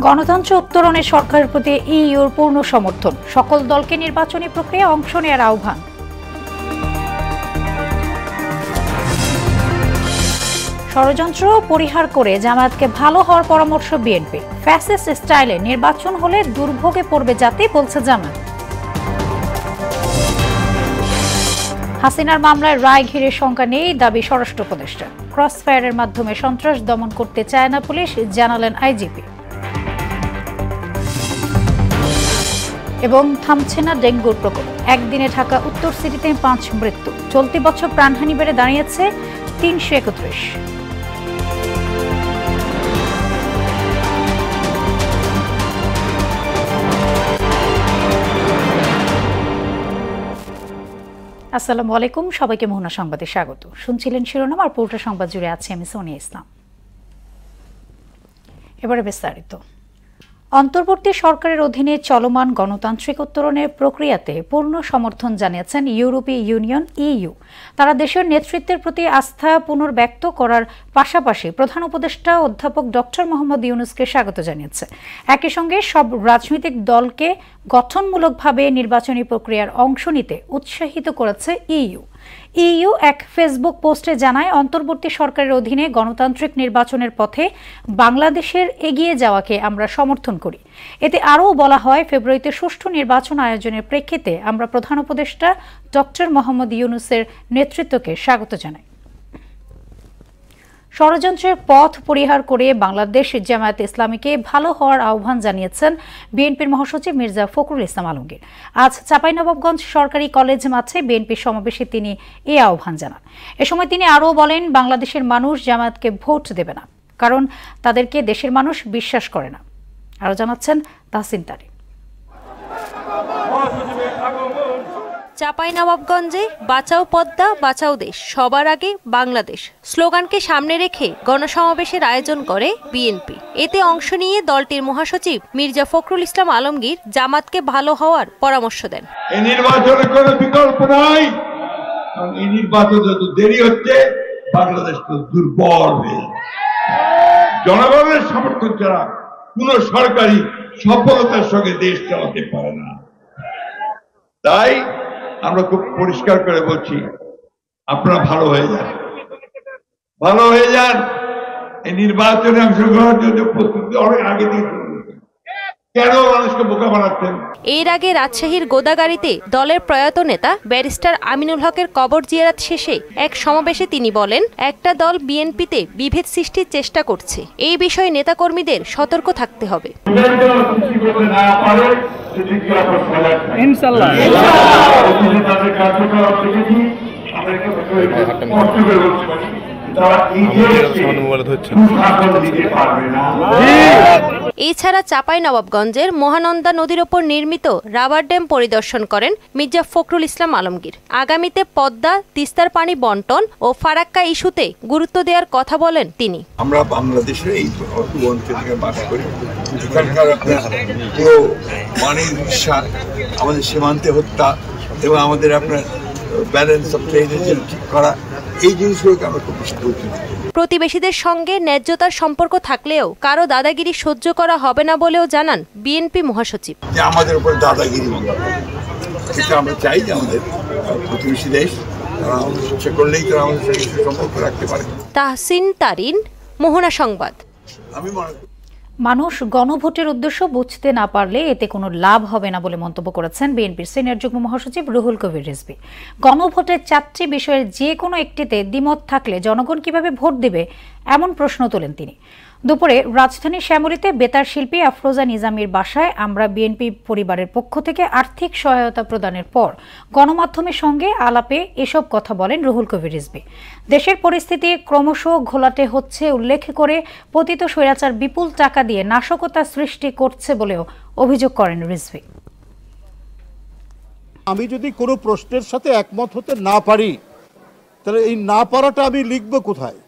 গণতন্ত্র উত্তরণে সরকারের প্রতি ইইউর পূর্ণ সমর্থন, সকল দলকে নির্বাচনী প্রক্রিয়ায় অংশ নেওয়ার আহ্বান। ষড়যন্ত্র পরিহার করে জামায়াতকে ভালো হওয়ার পরামর্শ বিএনপি। ফ্যাসিস্ট স্টাইলে নির্বাচন হলে দুর্ভোগে পড়বে জাতি, বলছে জামায়াত। হাসিনার মামলায় রায় ঘিরে শঙ্কা নেই, দাবি স্বরাষ্ট্র উপদেষ্টা। ক্রসফায়ারের মাধ্যমে সন্ত্রাস দমন করতে চায় না পুলিশ, জানালেন আইজিপি। এবং থামছে না ডেঙ্গুর প্রকোপ, একদিনে ঢাকা উত্তর সিটিতে 5 মৃত্যু। চলতি বছর প্রাণহানি বেড়ে দাঁড়িয়েছে 331। আসসালামু আলাইকুম, সবাইকে মোহনা সংবাদে স্বাগত। শুনছিলেন শিরোনাম, আর পুরোটা সংবাদ জুড়ে আছি আমি সোনিয়া ইসলাম। এবারে বিস্তারিত। অন্তর্বর্তী সরকারের অধীনে চলমান গণতান্ত্রিক উত্তরণের প্রক্রিয়াতে পূর্ণ সমর্থন জানিয়েছেন ইউরোপীয় ইউনিয়ন ইইউ। তারা দেশের নেতৃত্বের প্রতি আস্থা পুনর্ব্যক্ত করার পাশাপাশি প্রধান উপদেষ্টা অধ্যাপক ডক্টর মোহাম্মদ ইউনূসকে স্বাগত জানিয়েছে। একই সঙ্গে সব রাজনৈতিক দলকে গঠনমূলকভাবে নির্বাচনী প্রক্রিয়ার অংশ নিতে উৎসাহিত করেছে ইইউ। ইইউ এক ফেসবুক পোস্টে জানায়, অন্তর্বর্তী সরকারের অধীনে গণতান্ত্রিক নির্বাচনের পথে বাংলাদেশের এগিয়ে যাওয়াকে আমরা সমর্থন করি। এতে আরও বলা হয়, ফেব্রুয়ারিতে সুষ্ঠু নির্বাচন আয়োজনের প্রেক্ষিতে আমরা প্রধান উপদেষ্টা ডক্টর মোহাম্মদ ইউনূসের নেতৃত্বকে স্বাগত জানাই। ষড়যন্ত্রের পথ পরিহার করে বাংলাদেশ জামায়াত ইসলামীকে ভালো হওয়ার আহ্বান জানিয়েছেন বিএনপির মহাসচিব মির্জা ফখরুল ইসলাম আলমগীর। আজ চাঁপাইনবাবগঞ্জ সরকারি কলেজ মাঠে বিএনপির সমাবেশে তিনি এই আহ্বান জানান। এ সময় তিনি আরও বলেন, বাংলাদেশের মানুষ জামায়াতকে ভোট দেবে না, কারণ তাদেরকে দেশের মানুষ বিশ্বাস করে না। আরও জানাচ্ছেন তাহসিন তারিন। চাঁপাইনবাবগঞ্জে বাঁচাও পদ্মা বাঁচাও দেশ, সবার আগে বাংলাদেশ স্লোগানকে সামনে রেখে গণসমাবেশের আয়োজন করে বিএনপি। এতে অংশ নিয়ে দলটির মহাসচিব মির্জা ফখরুল ইসলাম আলমগীর জামাতকে ভালো হওয়ার পরামর্শ দেন। এই নির্বাচনের কোনো বিকল্প নাই, কারণ এই নির্বাচন যত দেরি হচ্ছে বাংলাদেশ তো দুর্বল হয়ে যাচ্ছে। জনগণের সমর্থন ছাড়া কোন সরকারি সফলতার সঙ্গে দেশ চালাতে পারে না। তাই আমরা খুব পরিষ্কার করে বলছি, আপনারা ভালো হয়ে যান, ভালো হয়ে যান। এই নির্বাচনে অংশগ্রহণের জন্য প্রস্তুতি অনেক আগে দিয়ে কেন মানুষকে বোকা বানাচ্ছেন? এর আগে রাজশাহীর গোদাগাড়িতে দলের প্রয়াত নেতা ব্যারিস্টার আমিনুল হকের কবর জিয়ারত শেষে এক সমাবেশে তিনি বলেন, একটা দল বিএনপিতে বিভেদ সৃষ্টির চেষ্টা করছে। এই বিষয়ে নেতাকর্মীদের সতর্ক থাকতে হবে। এছাড়া চাঁপাইনবাবগঞ্জের মহানন্দা নদীর ওপর নির্মিত রাবার ড্যাম পরিদর্শন করেন মির্জা ফখরুল ইসলাম আলমগীর। আগামীতে পদ্মা তিস্তার পানি বন্টন ও ফারাক্কা ইস্যুতে গুরুত্ব দেওয়ার কথা বলেন তিনি। আমরা বাংলাদেশের এই অঞ্চলে বাস করি, এখানকার পুরো পানির বিশ্বাস, আমাদের সীমান্তে হত্যা এবং আমাদের আপনার ব্যালেন্স অফ ট্রেড ঠিক করা, এই জিনিসগুলোকে আমরা খুব বেশি গুরুত্ব দিই। প্রতিবেশীদের সঙ্গে ন্যায্যতার সম্পর্ক থাকলেও কারো দাদাগিরি সহ্য করা হবে না বলেও জানান বিএনপি মহাসচিব। যে আমাদের উপর দাদাগিরি এটা আমরা চাই যে আমাদের প্রতিবেশী দেশ তারা আমাদের ইচ্ছা করলেই তারা আমাদের সঙ্গে সম্পর্ক রাখতে পারে। তাহসিন তারিন, মোহনা সংবাদ। আমি মনে করি মানুষ গণভোটের উদ্দেশ্য বুঝতে না পারলে এতে কোনো লাভ হবে না বলে মন্তব্য করেছেন বিএনপির সিনিয়র যুগ্ম মহাসচিব রুহুল কবির রিজভী। গণভোটের 4টি বিষয়ের যে কোনো একটিতে দ্বিমত থাকলে জনগণ কিভাবে ভোট দেবে, এমন প্রশ্ন তোলেন তিনি। দুপুরে রাজধানীর শ্যামলীতে বেতার শিল্পী আফরোজা নিজামীর বাসায় আমরা বিএনপি পরিবারের পক্ষ থেকে আর্থিক সহায়তা প্রদানের পর গণমাধ্যমের সঙ্গে আলাপে এসব কথা বলেন রুহুল কবির রিজভী। দেশের পরিস্থিতি ক্রমশ ঘোলাটে হচ্ছে উল্লেখ করে পতিত স্বৈরাচার বিপুল টাকা দিয়ে নাশকতা সৃষ্টি করছে বলেও অভিযোগ করেন রিজভী। আমি যদি কোনো প্রশ্নের সাথে একমত হতে না পারি, তাহলে এই না পারাটা আমি লিখব কোথায়?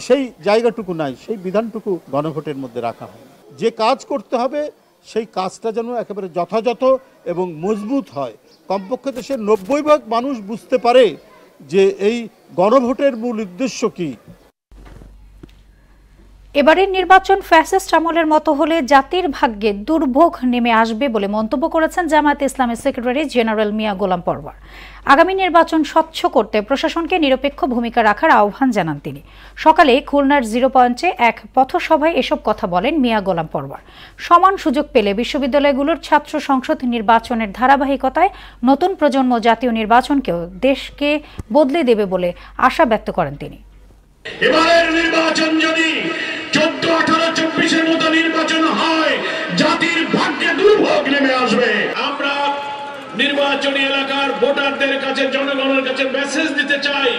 সেই জায়গাটুকু নাই, সেই বিধানটুকু গণভোটের মধ্যে রাখা হয়। যে কাজ করতে হবে সেই কাজটা যেন একেবারে যথাযথ এবং মজবুত হয়। কমপক্ষে দেশের 90% মানুষ বুঝতে পারে যে এই গণভোটের মূল উদ্দেশ্য কি। এবারের নির্বাচন ফ্যাসিস্ট আমলের মতো হলে জাতির ভাগ্যে দুর্ভোগ নেমে আসবে বলে মন্তব্য করেছেন জামায়াতে ইসলামের সেক্রেটারি জেনারেল মিয়া গোলাম পরওয়ার। আগামী নির্বাচন স্বচ্ছ করতে প্রশাসনকে নিরপেক্ষ ভূমিকা রাখার আহ্বান জানান তিনি। সকালে খুলনার 0 পয়েন্টে এক পথসভায় এসব কথা বলেন মিয়া গোলাম পরওয়ার। সমান সুযোগ পেলে বিশ্ববিদ্যালয়গুলোর ছাত্র সংসদ নির্বাচনের ধারাবাহিকতায় নতুন প্রজন্ম জাতীয় নির্বাচনকেও দেশকে বদলে দেবে বলে আশা ব্যক্ত করেন তিনি। এবারের নির্বাচন যদি 14, 18, 24-এর মতো নির্বাচন হয়, জাতির ভাগ্যে দুর্ভোগ নেমে আসবে। আমরা নির্বাচনী এলাকার ভোটারদের কাছে, জনগণের কাছে মেসেজ দিতে চাই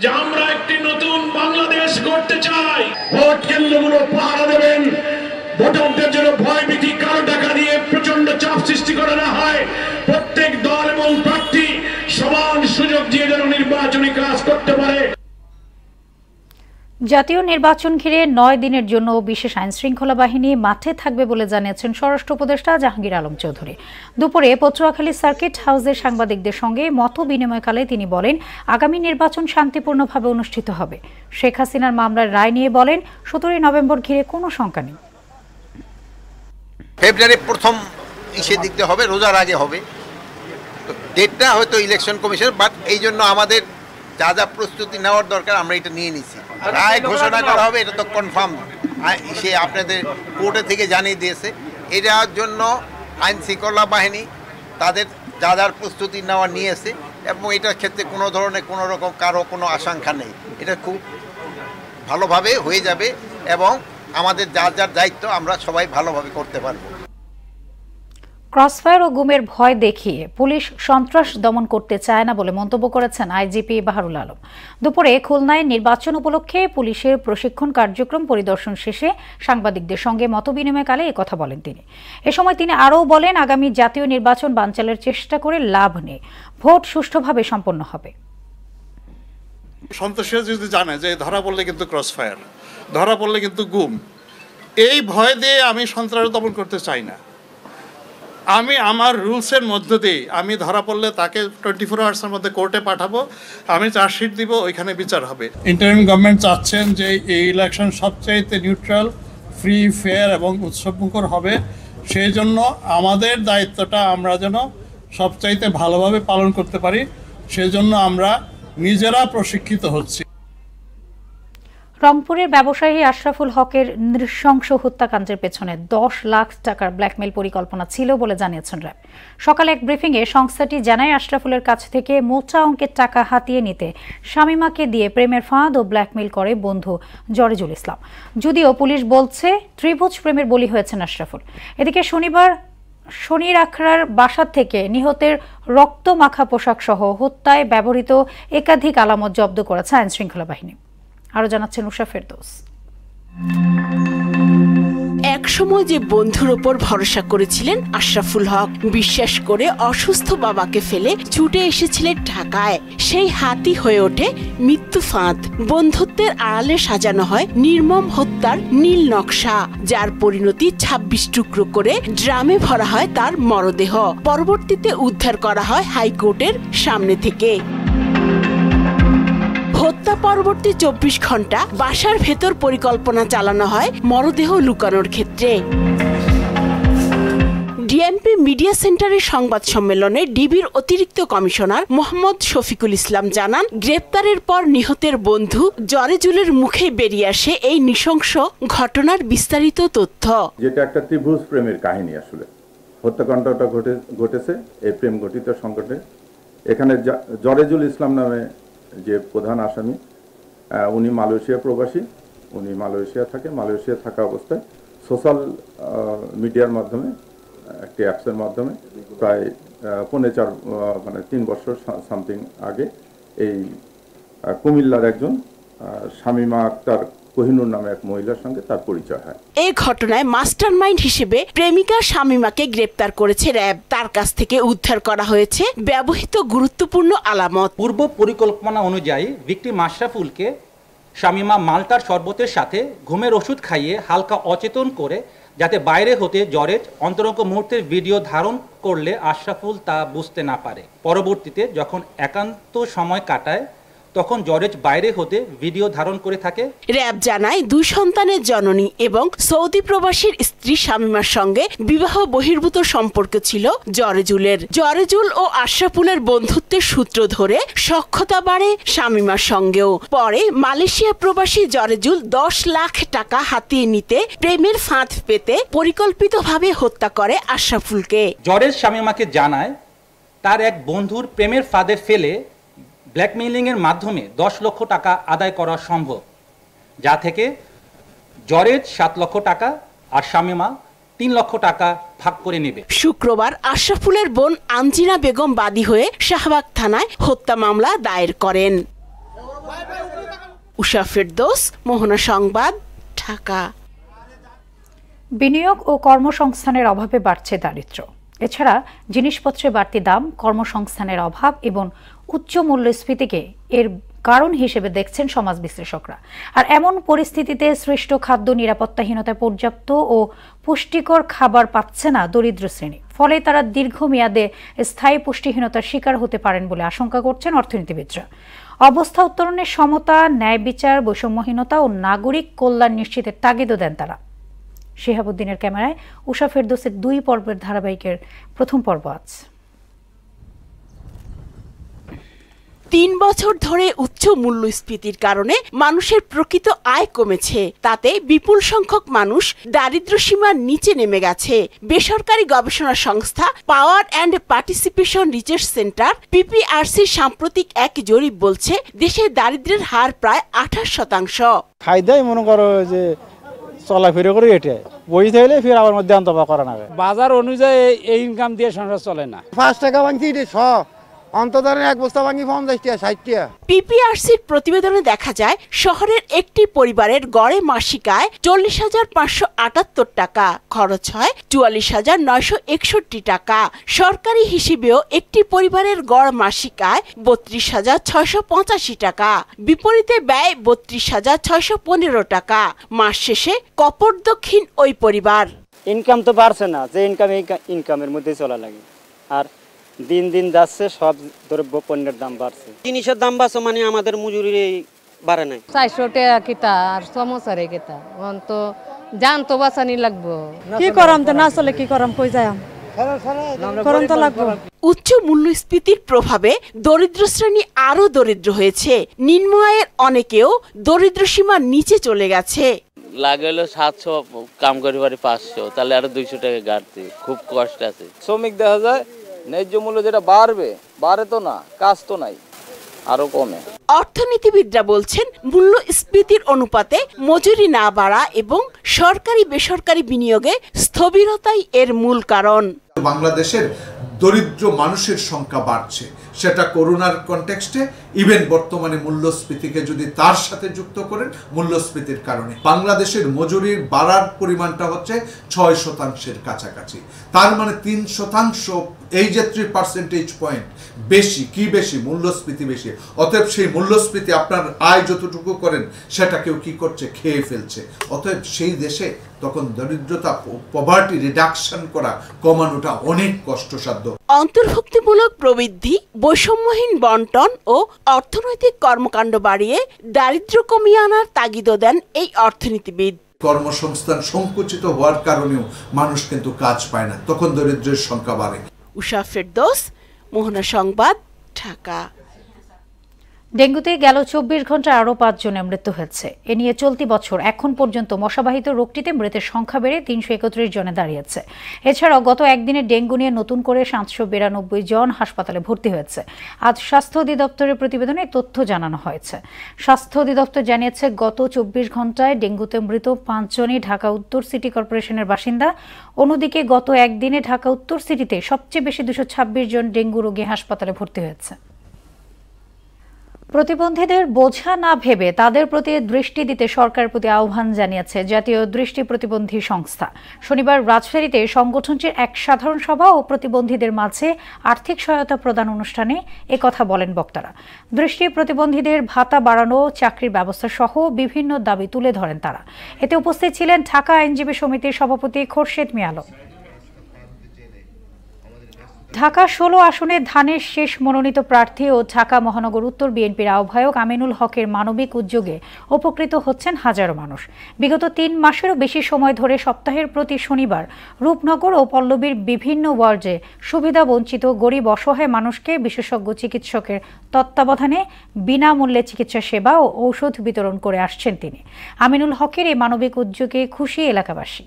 যে আমরা একটি নতুন বাংলাদেশ গড়তে চাই। ভোট কেন্দ্রগুলো পাহারা দেবেন, ভোটারদের জন্য ভয়ভীতি, কালো টাকা দিয়ে প্রচন্ড চাপ সৃষ্টি করা না হয়। প্রত্যেক দল এবং প্রার্থী সমান সুযোগ দিয়ে যেন নির্বাচনী কাজ করতে পারে। জাতীয় নির্বাচন ঘিরে 9 দিনের জন্য বিশেষ আইনশৃঙ্খলা বাহিনী মাঠে থাকবে বলে জানিয়েছেন স্বরাষ্ট্র উপদেষ্টা জাহাঙ্গীর আলম চৌধুরী। দুপুরে পটুয়াখালী সার্কিট হাউসে সাংবাদিকদের সঙ্গে মত বিনিময়কালে তিনি বলেন, আগামী নির্বাচন শান্তিপূর্ণভাবে অনুষ্ঠিত হবে। শেখ হাসিনার মামলার রায় নিয়ে বলেন, 17 নভেম্বর ঘিরে কোনো শঙ্কা নেই। ফেব্রুয়ারি প্রথম দিকতে হবে, রোজার আগে হবে। ডেটটা হয়তো ইলেকশন কমিশন, বাট এই জন্য আমাদের যা যা প্রস্তুতি নেওয়ার দরকার আমরা এটা নিয়ে নিচ্ছি। রায় ঘোষণা করা হবে, এটা তো কনফার্ম, সে আপনাদের কোর্টে থেকে জানিয়ে দিয়েছে। এটার জন্য আইন শৃঙ্খলা বাহিনী তাদের যা যার প্রস্তুতি নেওয়া নিয়েছে এবং এটার ক্ষেত্রে কোনো ধরনের কোনো রকম কারো কোনো আশঙ্কা নেই। এটা খুব ভালোভাবে হয়ে যাবে এবং আমাদের যার যার দায়িত্ব আমরা সবাই ভালোভাবে করতে পারবো। ক্রসফায়ার ও গুমের ভয় দেখিয়ে পুলিশ সন্ত্রাস দমন করতে চায় না বলে মন্তব্য করেছেন আইজিপি বাহারুল আলম। দুপুরে খুলনায় নির্বাচন উপলক্ষে পুলিশের প্রশিক্ষণ কার্যক্রম পরিদর্শন শেষে সাংবাদিকদের সঙ্গে মতবিনিময়কালে একথা বলেন তিনি। এ সময় তিনি আরও বলেন, আগামী জাতীয় নির্বাচন বানচালের চেষ্টা করে লাভ নেই, ভোট সুষ্ঠুভাবে সম্পন্ন হবে। সন্ত্রাসীরা যদি জানে যে ধরা পড়লে কিন্তু ক্রসফায়ার, ধরা পড়লে কিন্তু গুম, এই ভয় দিয়ে আমি সন্ত্রাস দমন করতে চাই না। আমি আমার রুলসের মধ্য দিয়ে আমি ধরা পড়লে তাকে 24 আওয়ার্সের মধ্যে কোর্টে পাঠাবো, আমি চার্জশিট দিব, ওইখানে বিচার হবে। ইন্টারিম গভর্নমেন্ট চাচ্ছেন যে এই ইলেকশন সবচাইতে নিউট্রাল, ফ্রি, ফেয়ার এবং উৎসবমুখর হবে। সেই জন্য আমাদের দায়িত্বটা আমরা যেন সবচাইতে ভালোভাবে পালন করতে পারি, সেজন্য আমরা নিজেরা প্রশিক্ষিত হচ্ছি। রংপুরের ব্যবসায়ী আশরাফুল হকের নৃশংস হত্যাকাণ্ডের পেছনে 10 লাখ টাকার ব্ল্যাকমেইল পরিকল্পনা ছিল বলে জানিয়েছেন র্যাব। সকালে এক ব্রিফিংয়ে সংস্থাটি জানায়, আশরাফুলের কাছ থেকে মোটা অঙ্কের টাকা হাতিয়ে নিতে শামীমাকে দিয়ে প্রেমের ফাঁদ ও ব্ল্যাকমেইল করে বন্ধু জরেজুল ইসলাম। যদিও পুলিশ বলছে ত্রিভুজ প্রেমের বলি হয়েছেন আশরাফুল। এদিকে শনিবার শনির আখড়ার বাসা থেকে নিহতের রক্তমাখা পোশাক সহ হত্যায় ব্যবহৃত একাধিক আলামত জব্দ করেছে আইনশৃঙ্খলা বাহিনী। আরো জানাচ্ছেন উষা ফেরদৌস। একসময় যে বন্ধুর ওপর ভরসা করেছিলেন আশরাফুল হক, বিশ্বাস করে অসুস্থ বাবাকে ফেলে ছুটে এসেছিলেন ঢাকায়, সেই হাতি হয়ে ওঠে মৃত্যু ফাঁদ। বন্ধুত্বের আড়ালে সাজানো হয় নির্মম হত্যার নীল নকশা, যার পরিণতি 26 টুকরো করে ড্রামে ভরা হয় তার মরদেহ। পরবর্তীতে উদ্ধার করা হয় হাইকোর্টের সামনে থেকে। হত্যা পরবর্তী 24 ঘন্টা বাসার ভেতর পরিকল্পনা চালানো হয় মরদেহ লুকানোর ক্ষেত্রে। ডিএমপি মিডিয়া সেন্টারের সংবাদ সম্মেলনে ডিবির অতিরিক্ত কমিশনার মোহাম্মদ শফিকুল ইসলাম জানান, গ্রেপ্তারের পর নিহতের বন্ধু জরেজুলের মুখে বেরিয়ে আসে এই নৃশংস ঘটনার বিস্তারিত তথ্য। যেটা একটা ত্রিভুজ প্রেমের কাহিনী। আসলে হত্যাকাণ্ডটা ঘটেছে এই প্রেম গঠিত সংকটে। এখানে জরেজুল ইসলাম নামে যে প্রধান আসামি, উনি মালয়েশিয়া প্রবাসী, উনি মালয়েশিয়া থাকে। মালয়েশিয়া থাকা অবস্থায় সোশ্যাল মিডিয়ার মাধ্যমে একটি অ্যাপসের মাধ্যমে প্রায় 3 বছর সামথিং আগে এই কুমিল্লার একজন শামীমা আক্তার কোহিনুর নামে এক মহিলার সঙ্গে তার পরিচয় হয়। এই ঘটনায় মাস্টারমাইন্ড হিসেবে প্রেমিকা শামীমাকে গ্রেপ্তার করেছে র্যাব। তার কাছ থেকে উদ্ধার করা হয়েছে ব্যবহৃত গুরুত্বপূর্ণ আলামত। পূর্ব পরিকল্পনা অনুযায়ী ভিকটিম আশরাফুলকে শামীমা মাল্টার শরবতের সাথে ঘুমের ওষুধ খাইয়ে হালকা অচেতন করে, যাতে বাইরে হতে জরেজ অন্তরঙ্গ মুহূর্তের ভিডিও ধারণ করলে আশরাফুল তা বুঝতে না পারে। পরবর্তীতে যখন একান্ত সময় কাটায় তখন জরেজ বাইরে হতে ভিডিও ধারণ করে থাকে। র‍্যাব জানায় 2 সন্তানের জননী এবং সৌদি প্রবাসীর স্ত্রী শামীমার সঙ্গে বিবাহ বহির্ভূত সম্পর্ক ছিল জরেজুলের। জরেজুল ও আশরাফুলের বন্ধুত্বের সূত্র ধরে সখ্যতা বাড়ে শামীমার সঙ্গেও। পরে মালয়েশিয়া প্রবাসী জরেজুল 10 লাখ টাকা হাতিয়ে নিতে প্রেমের ফাঁদ পেতে পরিকল্পিতভাবে হত্যা করে আশরাফুলকে। জরেজ শামীমাকে জানায় তার এক বন্ধুর প্রেমের ফাঁদে ফেলে ব্ল্যাকমেইলিংয়ের মাধ্যমে 10 লক্ষ টাকা আদায় করা সম্ভব, যা থেকে জরেজ 7 লক্ষ টাকা আর শামীমা 3 লক্ষ টাকা ভাগ করে নেবে। শুক্রবার আশরাফুলের বোন আঞ্জিনা বেগম বাদী হয়ে শাহবাগ থানায় হত্যা মামলা দায়ের করেন। উষা ফেরদৌস, মোহনা সংবাদ, ঢাকা। বিনিয়োগ ও কর্মসংস্থানের অভাবে বাড়ছে দারিদ্র্য। এছাড়া জিনিসপত্রের বাড়তি দাম, কর্মসংস্থানের অভাব এবং উচ্চ মূল্যস্ফীতিকে এর কারণ হিসেবে দেখছেন সমাজ বিশ্লেষকরা। আর এমন পরিস্থিতিতে সৃষ্ট খাদ্য নিরাপত্তাহীনতায় পর্যাপ্ত ও পুষ্টিকর খাবার পাচ্ছে না দরিদ্র শ্রেণী। ফলে তারা দীর্ঘমেয়াদে স্থায়ী পুষ্টিহীনতার শিকার হতে পারেন বলে আশঙ্কা করছেন অর্থনীতিবিদরা। অবস্থা উত্তরণে সমতা, ন্যায় বিচার, বৈষম্যহীনতা ও নাগরিক কল্যাণ নিশ্চিতের তাগিদও দেন তারা। শিহাবুদ্দিনের ক্যামেরায় উষা ফেরদৌসের 2 পর্বের ধারাবাহিকের প্রথম পর্ব আজ। 3 বছর ধরে উচ্চ মূল্যস্ফীতির কারণে মানুষের প্রকৃত আয় কমেছে। তাতে বিপুল সংখ্যক মানুষ দারিদ্র্য সীমার নিচে নেমে গেছে। বেসরকারি গবেষণা সংস্থা power and participation research centre পিপিআরসির সাম্প্রতিক এক জরিপ বলছে দেশে দারিদ্র্যের হার প্রায় 28%। খাইদাই মনে করো যে চলাফেরা করে এটা বই থাকলে ফির আবার মধ্যে অন্তপা করা না। বাজার অনুযায়ী এই ইনকাম দিয়ে সংসার চলে না। 5 টাকা ভাঙছি অন্তদারে 1 বস্তা ভাঙি 50 টাকা 60 টাকা। পিপিআরসির প্রতিবেদনে দেখা যায় শহরের একটি পরিবারের গড়ে মাসিক আয় 40,578 টাকা, খরচ হয় 44,961 টাকা। সরকারি হিসেবেও একটি পরিবারের গড় মাসিক আয় 32,685 টাকা, বিপরীতে ব্যয় 32,615 টাকা। মাস শেষে কপটদক্ষিণ ওই পরিবার। ইনকাম তো বাড়ছে না, যে ইনকামের মধ্যে চলা লাগে। আর দিন দিন যাচ্ছে সব দ্রব্য পণ্যের দাম বাড়ছে। জিনিসের দাম বাড়ছে মানে আমাদের মজুরি বাড়ে নাই। 400 টাকা কিতা আর সমস্যারে কিতা তো জান তো বাঁচানি লাগবো। কি করাম তো না চলে কি করাম কই যাম করম তো লাগবো। উচ্চ মূল্যস্ফীতির প্রভাবে দরিদ্র শ্রেণী আরো দরিদ্র হয়েছে। নিম্ন আয়ের অনেকেও দরিদ্র সীমার নিচে চলে গেছে। লাগে হলো 700, কাম করি পারি 500, তাহলে আরো 200 টাকা ঘাটতি, খুব কষ্ট আছে। শ্রমিক দেখা যায় ন্যায্য মূল্য যেটা বাড়ে তো না, কাজ তো নাই, আরো কমে। অর্থনীতিবিদরা বলছেন মূল্যস্ফীতির অনুপাতে মজুরি না বাড়া এবং সরকারি বেসরকারি বিনিয়োগে স্থবিরতাই এর মূল কারণ। বাংলাদেশের দরিদ্র মানুষের সংখ্যা বাড়ছে, সেটা করোনার কনটেক্সটে, ইভেন বর্তমানে মূল্যস্ফীতিকে যদি তার সাথে যুক্ত করেন মূল্যস্ফীতির কারণে বাংলাদেশের মজুরির বাড়ার পরিমাণটা হচ্ছে 6% কাছাকাছি। তার মানে 3%, এই যে 3% পয়েন্ট বেশি। কি বেশি? মূল্যস্ফীতি বেশি। অতএব সেই মূল্যস্ফীতি আপনার আয় যতটুকু করেন সেটা কেউ কি করছে? খেয়ে ফেলছে। অতএব সেই দেশে তখন দরিদ্রতা, পভার্টি রিডাকশন করা, কমানোটা অনেক কষ্টসাধ্য। অন্তর্ভুক্তিমূলক প্রবৃদ্ধি, বৈষম্যহীন বন্টন ও অর্থনৈতিক কর্মকাণ্ড বাড়িয়ে দারিদ্র্য কমিয়ে আনার তাগিদ দেন এই অর্থনীতিবিদ। কর্মসংস্থান সংকুচিত হওয়ার কারণেও মানুষ কিন্তু কাজ পায় না, তখন দরিদ্রের সংখ্যা বাড়ে। উষা ফেরদৌস, মোহনা সংবাদ, ঢাকা। ডেঙ্গুতে গেল 24 ঘন্টায় আরও 5 জনের মৃত্যু হয়েছে। এ নিয়ে চলতি বছর এখন পর্যন্ত মশাবাহিত রোগটিতে মৃতের সংখ্যা বেড়ে 331 জনে দাঁড়িয়েছে। এছাড়াও গত একদিনে ডেঙ্গু নিয়ে নতুন করে 792 জন হাসপাতালে ভর্তি হয়েছে। আজ স্বাস্থ্য অধিদপ্তরের প্রতিবেদনে তথ্য জানানো হয়েছে। স্বাস্থ্য অধিদপ্তর জানিয়েছে গত 24 ঘন্টায় ডেঙ্গুতে মৃত 5 জনই ঢাকা উত্তর সিটি কর্পোরেশনের বাসিন্দা। অন্যদিকে গত একদিনে ঢাকা উত্তর সিটিতে সবচেয়ে বেশি 226 জন ডেঙ্গু রোগী হাসপাতালে ভর্তি হয়েছে। প্রতিবন্ধীদের বোঝা না ভেবে তাদের প্রতি দৃষ্টি দিতে সরকারের প্রতি আহ্বান জানিয়েছে জাতীয় দৃষ্টি প্রতিবন্ধী সংস্থা। শনিবার রাজশাহীতে সংগঠনটির এক সাধারণ সভা ও প্রতিবন্ধীদের মাঝে আর্থিক সহায়তা প্রদান অনুষ্ঠানে একথা বলেন বক্তারা। দৃষ্টি প্রতিবন্ধীদের ভাতা বাড়ানো, চাকরির ব্যবস্থা সহ বিভিন্ন দাবি তুলে ধরেন তারা। এতে উপস্থিত ছিলেন ঢাকা আইনজীবী সমিতির সভাপতি খোরশেদ মিয়া আলম। ঢাকা ১৬ আসনে ধানের শেষ মনোনীত প্রার্থী ও ঢাকা মহানগর উত্তর বিএনপির আহ্বায়ক আমিনুল হকের মানবিক উদ্যোগে উপকৃত হচ্ছেন হাজারো মানুষ। বিগত ৩ মাসেরও বেশি সময় ধরে সপ্তাহের প্রতি শনিবার রূপনগর ও পল্লবীর বিভিন্ন ওয়ার্ডে সুবিধা বঞ্চিত গরিব অসহায় মানুষকে বিশেষজ্ঞ চিকিৎসকের তত্ত্বাবধানে বিনামূল্যে চিকিৎসা সেবা ও ঔষধ বিতরণ করে আসছেন তিনি। আমিনুল হকের এই মানবিক উদ্যোগে খুশি এলাকাবাসী।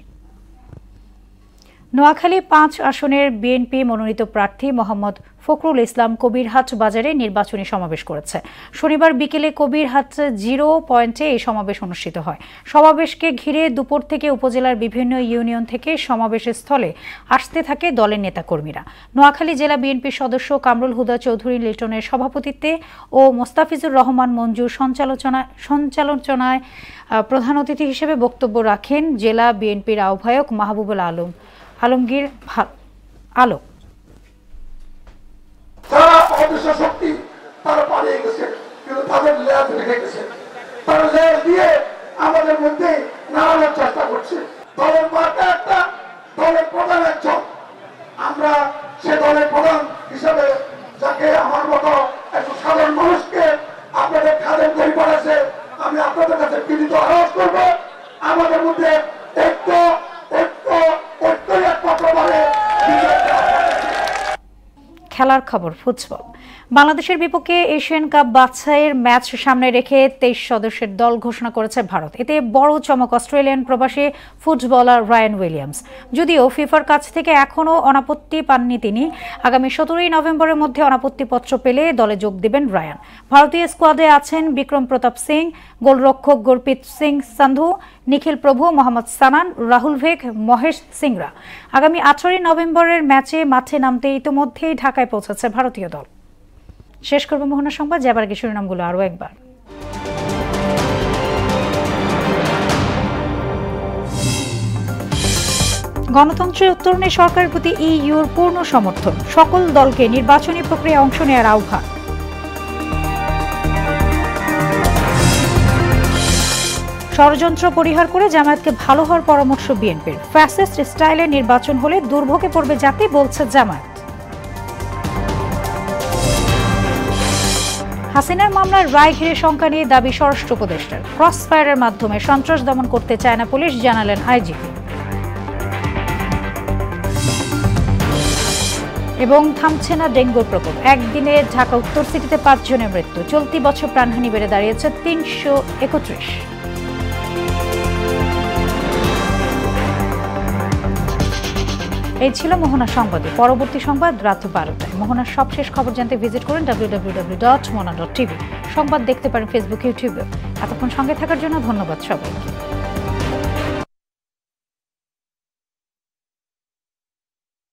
নোয়াখালী ৫ আসনের বিএনপি মনোনীত প্রার্থী মোহাম্মদ ফখরুল ইসলাম কবিরহাট বাজারে নির্বাচনী সমাবেশ করেছে। শনিবার বিকেলে কবিরহাট 0 পয়েন্টে এই সমাবেশ অনুষ্ঠিত হয়। সমাবেশকে ঘিরে দুপুর থেকে উপজেলার বিভিন্ন ইউনিয়ন থেকে সমাবেশের স্থলে আসতে থাকে দলের নেতাকর্মীরা। নোয়াখালী জেলা বিএনপির সদস্য কামরুল হুদা চৌধুরী লিটনের সভাপতিত্বে ও মোস্তাফিজুর রহমান মঞ্জুর সঞ্চালনায় প্রধান অতিথি হিসেবে বক্তব্য রাখেন জেলা বিএনপির আহ্বায়ক মাহবুবুল আলমগীর আলোক। তারা অদৃশ্য শক্তি, তারা পালিয়ে গেছে, কিন্তু তাদের ল্যাব রেখে গেছে। তারা ল্যাব দিয়ে আমাদের মধ্যে নাড়ানোর চেষ্টা করছে। দলের মার্কা একটা, দলের প্রধান একজন। আমরা সে দলের প্রধান হিসেবে যাকে আমার মতো একটু সাধারণ মানুষকে আপনাদের খাদের পরিবার আছে, আমি আপনাদের কাছে বিনীত আহ্বান করব, আমাদের মধ্যে খেলার খবর ফুটবল। বাংলাদেশের বিপক্ষে এশিয়ান কাপ বাছাইয়ের ম্যাচ সামনে রেখে 23 সদস্যের দল ঘোষণা করেছে ভারত। এতে বড় চমক অস্ট্রেলিয়ান প্রবাসী ফুটবলার রায়ান উইলিয়ামস। যদিও ফিফার কাছ থেকে এখনও অনাপত্তি পাননি তিনি, আগামী 17 নভেম্বরের মধ্যে অনাপত্তিপত্র পেলে দলে যোগ দেবেন রায়ান। ভারতীয় স্কোয়াডে আছেন বিক্রম প্রতাপ সিং, গোলরক্ষক গুরপ্রীত সিং সান্ধু, নিখিল প্রভু, মোহাম্মদ সানান, রাহুল ভেগ, মহেশ সিংরা। আগামী 18 নভেম্বরের ম্যাচে মাঠে নামতে ইতিমধ্যেই ঢাকায় পৌঁছেছে ভারতীয় দল। শেষ করব মোহনা সংবাদ, যাবার আগে শিরোনামগুলো আরও একবার। গণতন্ত্রের উত্তরণে সরকারের প্রতি ইইউর পূর্ণ সমর্থন, সকল দলকে নির্বাচনী প্রক্রিয়ায় অংশ নেওয়ার আহ্বান। ষড়যন্ত্র পরিহার করে জামায়াতকে ভালো হওয়ার পরামর্শ বিএনপির। ফ্যাসিস্ট স্টাইলে নির্বাচন হলে দুর্ভোগে পড়বে জাতি, বলছে জামায়াত। হাসিনার মামলার রায় ঘিরে শঙ্কা নিয়ে দাবি স্বরাষ্ট্র উপদেষ্টার। ক্রস ফায়ারের মাধ্যমে সন্ত্রাস দমন করতে চায় না পুলিশ, জানালেন আইজিপি। এবং থামছে না ডেঙ্গুর প্রকোপ, একদিনে ঢাকা উত্তর সিটিতে 5 জনের মৃত্যু। চলতি বছর প্রাণহানি বেড়ে দাঁড়িয়েছে 331। এই ছিল মোহনা সংবাদে। পরবর্তী সংবাদ রাত 12টায়। মোহনার সবশেষ খবর জানতে ভিজিট করুন www.mona.tv। সংবাদ দেখতে পারেন ফেসবুক, ইউটিউবে। এতক্ষণ সঙ্গে থাকার জন্য ধন্যবাদ সবাইকে।